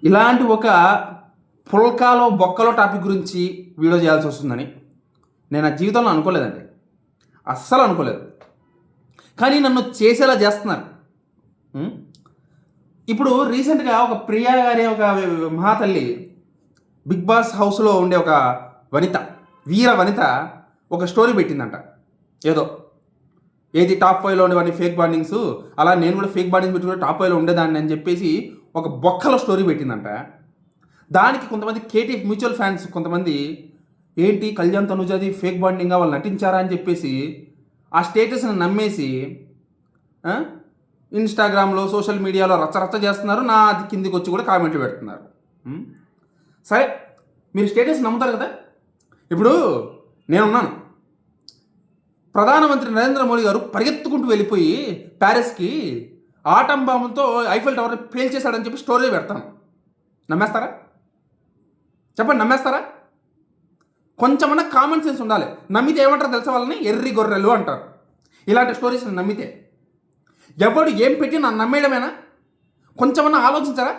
ఇలాంటి ఒక పుల్కాలో బొక్కలో టాపిక్ గురించి వీడియో చేయాల్సి వస్తుందని నేను ఆ జీవితంలో అనుకోలేదండి. అస్సలు అనుకోలేదు. కానీ నన్ను చేసేలా చేస్తున్నారు. ఇప్పుడు రీసెంట్గా ఒక ప్రియా అనే ఒక మహాతల్లి బిగ్ బాస్ హౌస్లో ఉండే ఒక వనిత, వీర వనిత ఒక స్టోరీ పెట్టిందంట. ఏది టాప్ 5లో ఉండేవాడిని ఫేక్ బాండింగ్స్, అలా నేను కూడా ఫేక్ బాండింగ్స్ పెట్టుకుని టాప్ 5లో ఉండేదాన్ని అని చెప్పేసి ఒక బొక్కలో స్టోరీ పెట్టిందంట. దానికి కొంతమంది కేటీఎఫ్ మ్యూచువల్ ఫ్యాన్స్ కొంతమంది ఏంటి కళ్యాణ్ తనుజాది ఫేక్ బాండింగ్గా వాళ్ళు నటించారా అని చెప్పేసి ఆ స్టేటస్ని నమ్మేసి ఇన్స్టాగ్రామ్లో సోషల్ మీడియాలో రచ్చరచ్చ చేస్తున్నారు. నా అది కిందికి వచ్చి కూడా కామెంట్లు పెడుతున్నారు. సరే, మీరు స్టేటస్ నమ్ముతారు కదా. ఇప్పుడు నేనున్నాను, ప్రధానమంత్రి నరేంద్ర మోడీ గారు పరిగెత్తుకుంటూ వెళ్ళిపోయి ప్యారిస్కి ఆటం బాంబుతో ఐఫెల్ టవర్ని పేల్చేశాడని చెప్పి స్టోరీ పెడతాను. నమ్మేస్తారా? చెప్పండి, నమ్మేస్తారా? కొంచెమన్నా కామన్ సెన్స్ ఉండాలి. నమ్మితే ఏమంటారు తెలుసా? వాళ్ళని ఎర్రి గొర్రెలు అంటారు. ఇలాంటి స్టోరీస్ నమ్మితే ఎవడు ఏం పెట్టి నన్ను నమ్మేయడమేనా? కొంచెమన్నా ఆలోచించారా?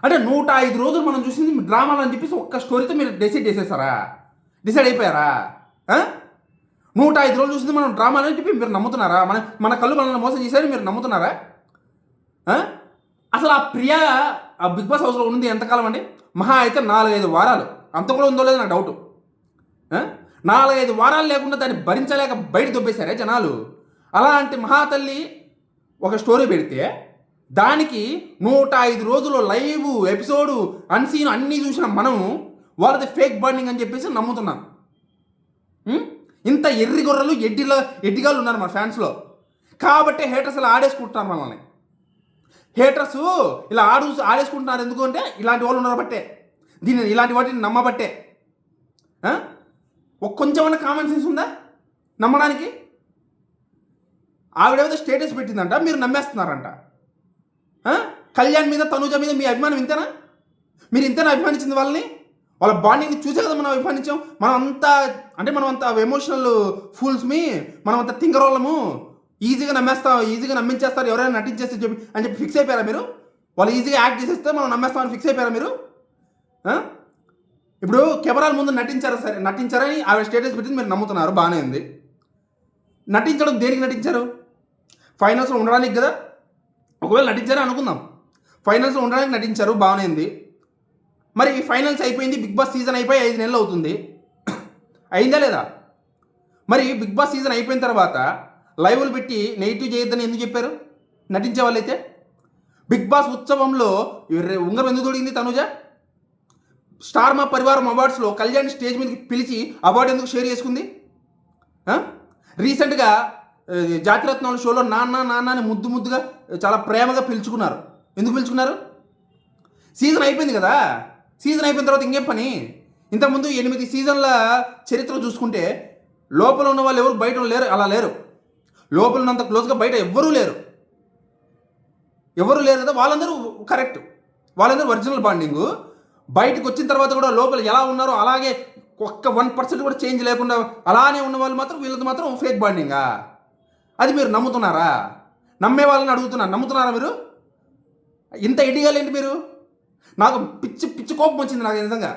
అంటే 105 రోజులు మనం చూసింది డ్రామాలు అని చెప్పేసి ఒక్క స్టోరీతో మీరు డిసైడ్ అయిపోయారా? 105 రోజులు చూసింది మనం డ్రామాలు అని చెప్పి మీరు నమ్ముతున్నారా? మన కళ్ళు మనల్ని మోసం చేశారని మీరు నమ్ముతున్నారా? అసలు ఆ ప్రియా ఆ బిగ్ బాస్ హౌస్లో ఉంది ఎంతకాలం అండి? మహా అయితే 4-5 వారాలు, అంత కూడా ఉందో లేదో నాకు డౌట్. 4-5 వారాలు లేకుండా దాన్ని భరించలేక బయట దొబ్బేశారే జనాలు. అలాంటి మహాతల్లి ఒక స్టోరీ పెడితే దానికి 105 రోజులు లైవ్ ఎపిసోడు అన్సీన్ అన్నీ చూసిన మనం వాళ్ళది ఫేక్ బాండింగ్ అని చెప్పేసి నమ్ముతున్నాం. ఇంత ఎర్రి గొర్రెలు ఎడ్డిగాళ్ళు ఉన్నారు మన ఫ్యాన్స్లో. కాబట్టి హేటర్స్ ఇలా ఆడేసుకుంటున్నారు మనల్ని. హేటర్స్ ఇలా ఆడేసుకుంటున్నారు ఎందుకు అంటే ఇలాంటి వాళ్ళు ఉన్నారు బట్టే, ఇలాంటి వాటిని నమ్మబట్టే. కొంచెమన్నా కామన్ సెన్స్ ఉందా నమ్మడానికి? ఆవిడేదో స్టేటస్ పెట్టిందంట, మీరు నమ్మేస్తున్నారంట. కళ్యాణ్ మీద తనుజ మీద మీ అభిమానం ఇంతేనా? మీరు ఇంతేనా అభిమానించింది వాళ్ళని? వాళ్ళ బాండింగ్ని చూసే కదా మనం అభిమానించాం. మనం అంత ఎమోషనల్ ఫూల్స్మి, మనం అంత తింగరోళ్ళము, ఈజీగా నమ్మించేస్తారు ఎవరైనా నటించేస్తే అని చెప్పి ఫిక్స్ అయిపోయారా మీరు? వాళ్ళు ఈజీగా యాక్ట్ చేసేస్తే మనం నమ్మేస్తామని ఫిక్స్ అయిపోయారా మీరు? ఇప్పుడు కెమెరాల ముందు నటించారని ఆవిడ స్టేటస్ పెట్టింది మీరు నమ్ముతున్నారు, బాగానే ఉంది. నటించడం దేనికి నటించారు? ఫైనల్స్లో ఉండడానికి కదా. ఒకవేళ నటించారని అనుకుందాం, ఫైనల్స్లో ఉండడానికి నటించారు, బాగానే ఉంది. మరి ఫైనల్స్ అయిపోయింది, బిగ్ బాస్ సీజన్ అయిపోయి 5 నెలలు అవుతుంది, అయిందా లేదా? మరి బిగ్ బాస్ సీజన్ అయిపోయిన తర్వాత లైవ్లు పెట్టి నెగిటివ్ చేయొద్దని ఎందుకు చెప్పారు నటించే వాళ్ళైతే? బిగ్ బాస్ ఉత్సవంలో ఉంగరం ఎందుకు తొడిగింది తనుజ? స్టార్ మా పరివారం అవార్డ్స్లో కళ్యాణ్ స్టేజ్ మీదకి పిలిచి అవార్డు ఎందుకు షేర్ చేసుకుంది? రీసెంట్గా జాతిరత్నాల షోలో నాన్న అని ముద్దుగా చాలా ప్రేమగా పిలుచుకున్నారు. ఎందుకు పిలుచుకున్నారు? సీజన్ అయిపోయింది కదా. సీజన్ అయిపోయిన తర్వాత ఇంకేం పని? ఇంతకుముందు 8 సీజన్ల చరిత్ర చూసుకుంటే లోపల ఉన్న వాళ్ళు ఎవరు బయట లేరు, అలా లేరు. లోపల ఉన్నంత క్లోజ్గా బయట ఎవరూ లేరు కదా. వాళ్ళందరూ కరెక్ట్, వాళ్ళందరూ ఒరిజినల్ బాండింగు. బయటకు వచ్చిన తర్వాత కూడా లోపల ఎలా ఉన్నారో అలాగే ఒక్క 1% కూడా చేంజ్ లేకుండా అలానే ఉన్న వాళ్ళు మాత్రం వీళ్ళది మాత్రం ఫేక్ బాండింగా? అది మీరు నమ్ముతున్నారా? నమ్మే వాళ్ళని అడుగుతున్నారు, నమ్ముతున్నారా మీరు? ఇంత ఎడిగాలేంటి మీరు? నాకు పిచ్చి కోపం వచ్చింది నాకు నిజంగా.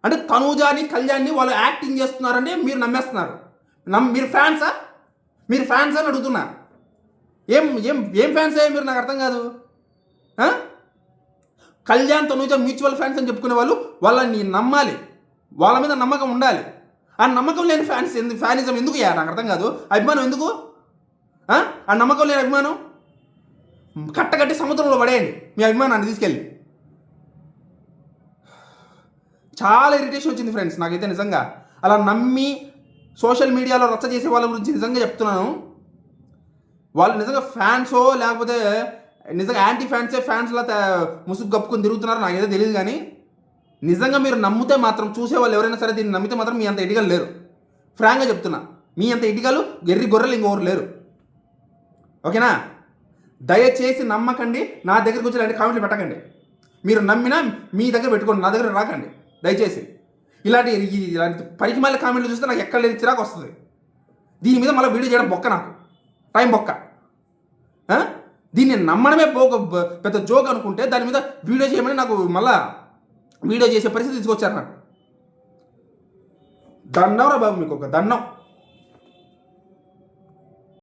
అంటే తనూజాని కళ్యాణ్ని వాళ్ళు యాక్టింగ్ చేస్తున్నారంటే మీరు నమ్మేస్తున్నారు. మీరు ఫ్యాన్సా అని అడుగుతున్నా. ఏం ఫ్యాన్స్ అయ్యా మీరు? నాకు అర్థం కాదు. కళ్యాణ్ తనూజ మ్యూచువల్ ఫ్యాన్స్ అని చెప్పుకునే వాళ్ళు వాళ్ళని నమ్మాలి, వాళ్ళ మీద నమ్మకం ఉండాలి. ఆ నమ్మకం లేని ఫ్యానిజం ఎందుకు? నాకు అర్థం కాదు. అభిమానం ఎందుకు? ఆ నమ్మకం లేని అభిమానం కట్టగట్టి సముద్రంలో పడేయండి మీ అభిమానాన్ని తీసుకెళ్ళి. చాలా ఇరిటేషన్ వచ్చింది ఫ్రెండ్స్ నాకైతే నిజంగా. అలా నమ్మి సోషల్ మీడియాలో రచ్చ చేసే వాళ్ళ గురించి నిజంగా చెప్తున్నాను. వాళ్ళు నిజంగా ఫ్యాన్సో లేకపోతే నిజంగా యాంటీ ఫ్యాన్స్లా ముసుగు కప్పుకొని తిరుగుతున్నారో నాకైతే తెలియదు. కానీ నిజంగా మీరు నమ్మితే మాత్రం, చూసేవాళ్ళు ఎవరైనా సరే దీన్ని నమ్మితే మాత్రం మీ అంత ఇడిగలు లేరు. ఫ్రాంక్గా చెప్తున్నా, మీ అంత ఇడిగలు ఎర్రి గొర్రెలు ఇంకొకరు లేరు. ఓకేనా? దయచేసి నమ్మకండి. నా దగ్గరికి వచ్చి ఇలాంటి కామెంట్లు పెట్టకండి. మీరు నమ్మినా మీ దగ్గర పెట్టుకోండి, నా దగ్గర రాకండి దయచేసి. ఇలాంటి పనికి మళ్ళీ కామెంట్లు చూస్తే నాకు ఎక్కడ లేని చిరాకు వస్తుంది. దీని మీద మళ్ళీ వీడియో చేయడం బొక్క, నాకు టైం బొక్క. దీన్ని నమ్మడమే పెద్ద జోక్ అనుకుంటే దాని మీద వీడియో చేయమని నాకు మళ్ళా వీడియో చేసే పరిస్థితి తీసుకొచ్చారు నాకు. దండం రా బాబు, మీకు ఒక దండం.